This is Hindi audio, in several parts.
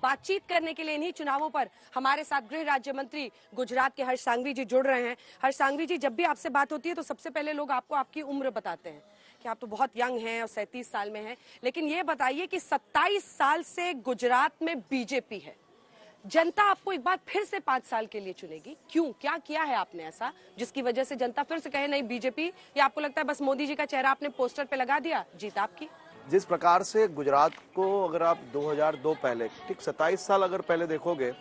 बातचीत करने के लिए इन्हीं चुनावों पर हमारे साथ गृह राज्य मंत्री गुजरात के हर्ष सांघवी जी जुड़ रहे हैं। हर्ष सांघवी जी, जब भी आपसे बात होती है तो सबसे पहले लोग आपको आपकी उम्र बताते हैं कि आप तो बहुत यंग हैं और 37 साल में हैं, लेकिन ये बताइए कि 27 साल से गुजरात में बीजेपी है, जनता आपको एक बार फिर से 5 साल के लिए चुनेगी, क्यों? क्या किया है आपने ऐसा जिसकी वजह से जनता फिर से कहे नहीं बीजेपी, या आपको लगता है बस मोदी जी का चेहरा आपने पोस्टर पे लगा दिया, जीत आपकी? जिस प्रकार से गुजरात को अगर आप 2002 पहले, ठीक 27 साल अगर पहले देखोगे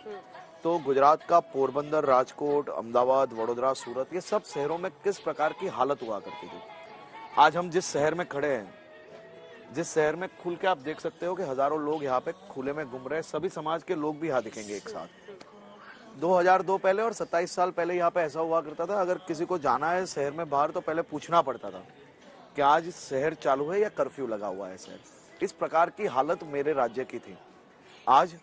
तो गुजरात का पोरबंदर, राजकोट, अहमदाबाद, वडोदरा, सूरत, ये सब शहरों में किस प्रकार की हालत हुआ करती थी। आज हम जिस शहर में खड़े हैं, जिस शहर में खुल के आप देख सकते हो कि हजारों लोग यहाँ पे खुले में घूम रहे हैं, सभी समाज के लोग भी यहाँ दिखेंगे एक साथ। 2002 पहले और 27 साल पहले यहाँ पे ऐसा हुआ करता था, अगर किसी को जाना है शहर में बाहर तो पहले पूछना पड़ता था कि आज शहर चालू है या कर्फ्यू लगा हुआ है शहर। इस प्रकार की हालत मेरे राज्य की थी। आज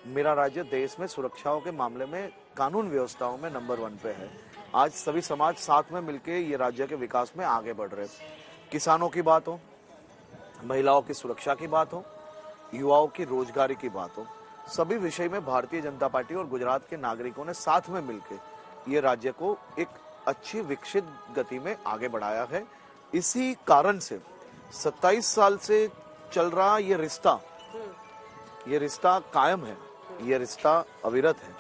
मेरा राज्य देश में सुरक्षाओं के मामले में, कानून व्यवस्थाओं में नंबर 1 पे है। आज सभी समाज साथ में मिलके ये राज्य के विकास में आगे बढ़ रहे हैं। किसानों की बात हो, महिलाओं की सुरक्षा की बात हो, युवाओं की रोजगारी की बात हो, सभी विषय में भारतीय जनता पार्टी और गुजरात के नागरिकों ने साथ में मिलकर ये राज्य को एक अच्छी विकसित गति में आगे बढ़ाया है। इसी कारण से 27 साल से चल रहा ये रिश्ता कायम है, ये रिश्ता अविरत है,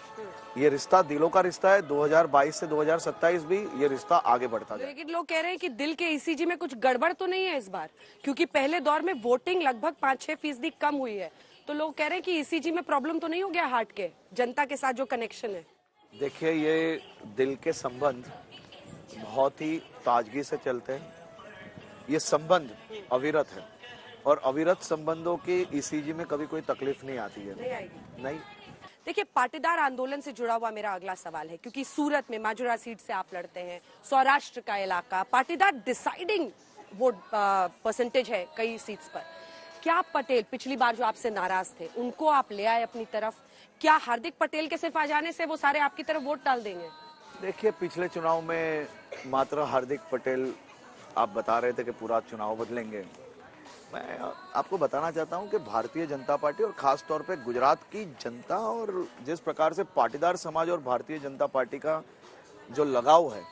ये रिश्ता दिलों का रिश्ता है। 2022 से 2027 भी ये रिश्ता आगे बढ़ता है। लेकिन लोग कह रहे हैं कि दिल के ईसीजी में कुछ गड़बड़ तो नहीं है इस बार, क्योंकि पहले दौर में वोटिंग लगभग 5-6% कम हुई है, तो लोग कह रहे हैं कि ईसीजी में प्रॉब्लम तो नहीं हो गया हार्ट के, जनता के साथ जो कनेक्शन है। देखिए, ये दिल के संबंध बहुत ही ताजगी से चलते हैं। ये संबंध अविरत है और अविरत संबंधों के ईसीजी में कभी कोई तकलीफ नहीं आती है। नहीं। देखिए, पाटीदार आंदोलन से जुड़ा हुआ मेरा अगला सवाल है, क्योंकि सूरत में माजुरा सीट से आप लड़ते हैं, सौराष्ट्र का इलाका, पाटीदार डिसाइडिंग वोट परसेंटेज है कई सीट्स पर। क्या पटेल पिछली बार जो आपसे नाराज थे उनको आप ले आए अपनी तरफ? क्या हार्दिक पटेल के सिर्फ आ जाने से वो सारे आपकी तरफ वोट डाल देंगे? देखिए, पिछले चुनाव में मात्र हार्दिक पटेल आप बता रहे थे कि पूरा चुनाव बदलेंगे। मैं आपको बताना चाहता हूं कि भारतीय जनता पार्टी और खास तौर पे गुजरात की जनता और जिस प्रकार से पाटीदार समाज और भारतीय जनता पार्टी का जो लगाव है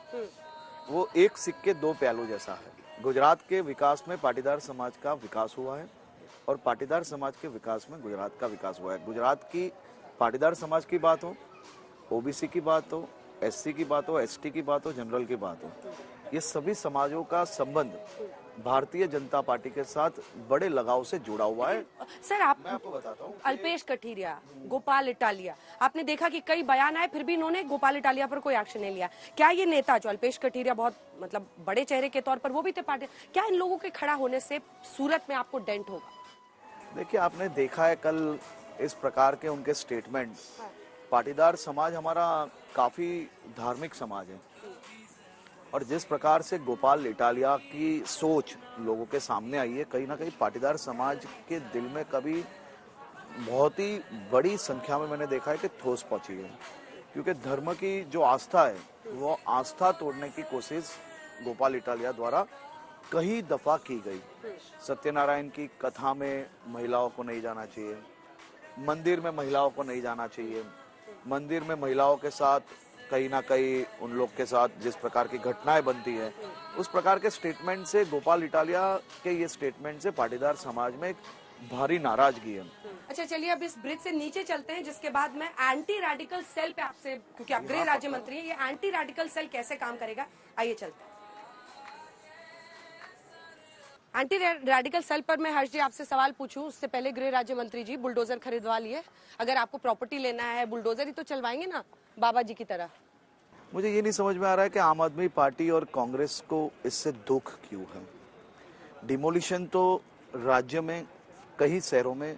वो एक सिक्के दो पहलू जैसा है। गुजरात के विकास में पाटीदार समाज का विकास हुआ है और पाटीदार समाज के विकास में गुजरात का विकास हुआ है। गुजरात की पाटीदार समाज की बात हो, ओबीसी की बात हो, एससी की बात हो, एसटी की बात हो, जनरल की बात हो, ये सभी समाजों का संबंध भारतीय जनता पार्टी के साथ बड़े लगाव से जुड़ा हुआ है। सर, मैं आपको बताता हूँ, अल्पेश कठीरिया, गोपाल इटालिया, आपने देखा कि कई बयान आए, फिर भी इन्होंने गोपाल इटालिया पर कोई एक्शन नहीं लिया। क्या ये नेता जो अल्पेश कठीरिया बहुत मतलब बड़े चेहरे के तौर पर वो भी थे पार्टी, क्या इन लोगों के खड़ा होने से सूरत में आपको डेंट होगा? देखिए, आपने देखा है कल इस प्रकार के उनके स्टेटमेंट। पाटीदार समाज हमारा काफी धार्मिक समाज है और जिस प्रकार से गोपाल इटालिया की सोच लोगों के सामने आई है, कहीं ना कहीं पाटीदार समाज के दिल में कभी बहुत ही बड़ी संख्या में मैंने देखा है कि ठोस पहुंची है। क्योंकि धर्म की जो आस्था है वो आस्था तोड़ने की कोशिश गोपाल इटालिया द्वारा कई दफा की गई। सत्यनारायण की कथा में महिलाओं को नहीं जाना चाहिए, मंदिर में महिलाओं को नहीं जाना चाहिए, मंदिर में महिलाओं के साथ कहीं ना कहीं उन लोग के साथ जिस प्रकार की घटनाएं बनती है, उस प्रकार के स्टेटमेंट से, गोपाल इटालिया के ये स्टेटमेंट से पाटीदार समाज में एक भारी नाराजगी है। अच्छा, चलिए अब इस ब्रिज से नीचे चलते हैं, जिसके बाद मैं एंटी रेडिकल सेल पे आपसे, क्योंकि आप गृह राज्य मंत्री हैं, ये एंटी रेडिकल सेल कैसे काम करेगा, आइए चलते हैं। एंटी रेडिकल सेल पर मैं हर्ष जी आपसे सवाल पूछूं उससे पहले, गृह राज्य मंत्री जी, बुलडोजर खरीदवा लिए? अगर आपको प्रॉपर्टी लेना है, बुलडोजर ही तो चलवाएंगे ना बाबा जी की तरह? मुझे ये नहीं समझ में आ रहा है कि आम आदमी पार्टी और कांग्रेस को इससे दुख क्यों है। डिमोलिशन तो राज्य में कई शहरों में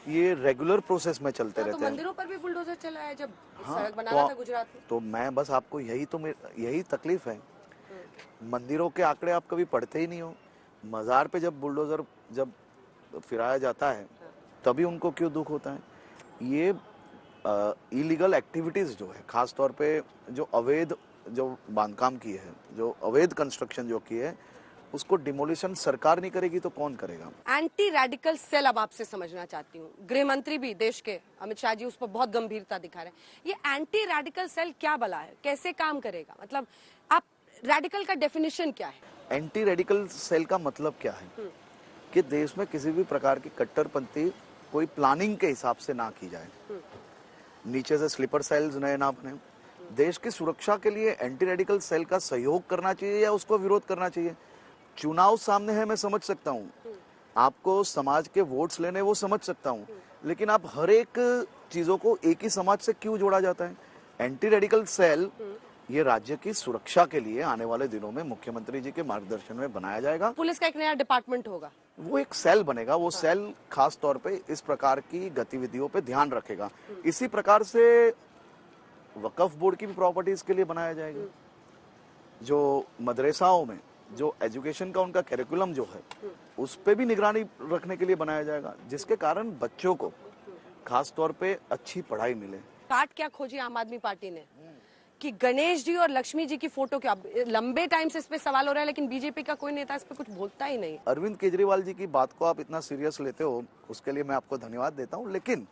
ये रेगुलर प्रोसेस में चलते रहते हैं। मंदिरों पर भी बुलडोजर चला है जब सड़क बना तो, रहा था गुजरात में। तो मैं बस आपको यही तकलीफ है। मंदिरों के आंकड़े आप कभी पढ़ते ही नहीं हो। मजार पे जब बुलडोजर जब फिराया जाता है तभी उनको क्यों दुख होता है। ये इलीगल एक्टिविटीज जो है, खास तौर पे जो अवैध जो बांधकाम की है, जो अवैध कंस्ट्रक्शन जो की है, उसको डिमोलिशन सरकार नहीं करेगी तो कौन करेगा? एंटी रेडिकल सेल अब आपसे समझना चाहती हूँ। गृह मंत्री भी देश के अमित शाह जी उस पर बहुत गंभीरता दिखा रहे हैं। ये एंटी रेडिकल सेल क्या बला है, कैसे काम करेगा? मतलब आप रेडिकल का डेफिनेशन क्या है? एंटी रेडिकल सेल का मतलब क्या है कि देश में किसी भी प्रकार की कट्टरपंथी कोई प्लानिंग के हिसाब से ना की जाए, नीचे से स्लीपर सेल्स नए ना बने। देश की सुरक्षा के लिए एंटी रेडिकल सेल का सहयोग करना चाहिए या उसको विरोध करना चाहिए? चुनाव सामने है, मैं समझ सकता हूँ, आपको समाज के वोट्स लेने वो समझ सकता हूँ, लेकिन आप हर एक चीजों को एक ही समाज से क्यों जोड़ा जाता है? एंटी रेडिकल सेल ये राज्य की सुरक्षा के लिए आने वाले दिनों में मुख्यमंत्री जी के मार्गदर्शन में बनाया जाएगा। पुलिस का एक नया डिपार्टमेंट होगा, वो एक सेल बनेगा, वो सेल खास तौर पे इस प्रकार की गतिविधियों पे ध्यान रखेगा। इसी प्रकार से वक्फ बोर्ड की भी प्रॉपर्टीज के लिए बनाया जाएगा। जो मदरसाओं में जो एजुकेशन का उनका करिकुलम जो है उस पे भी निगरानी रखने के लिए बनाया जाएगा, जिसके कारण बच्चों को खास तौर पे अच्छी पढ़ाई मिले। काट क्या खोजी आम आदमी पार्टी ने कि गणेश जी और लक्ष्मी जी की फोटो क्या? लंबे टाइम से इस पे सवाल हो रहा है, लेकिन बीजेपी का कोई नेता इस पे कुछ बोलता ही नहीं। अरविंद केजरीवाल जी की बात को आप इतना सीरियस लेते हो, उसके लिए मैं आपको धन्यवाद देता हूँ, लेकिन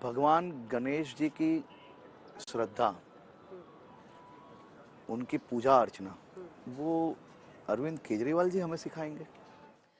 भगवान गणेश जी की श्रद्धा, उनकी पूजा अर्चना वो अरविंद केजरीवाल जी हमें सिखाएंगे?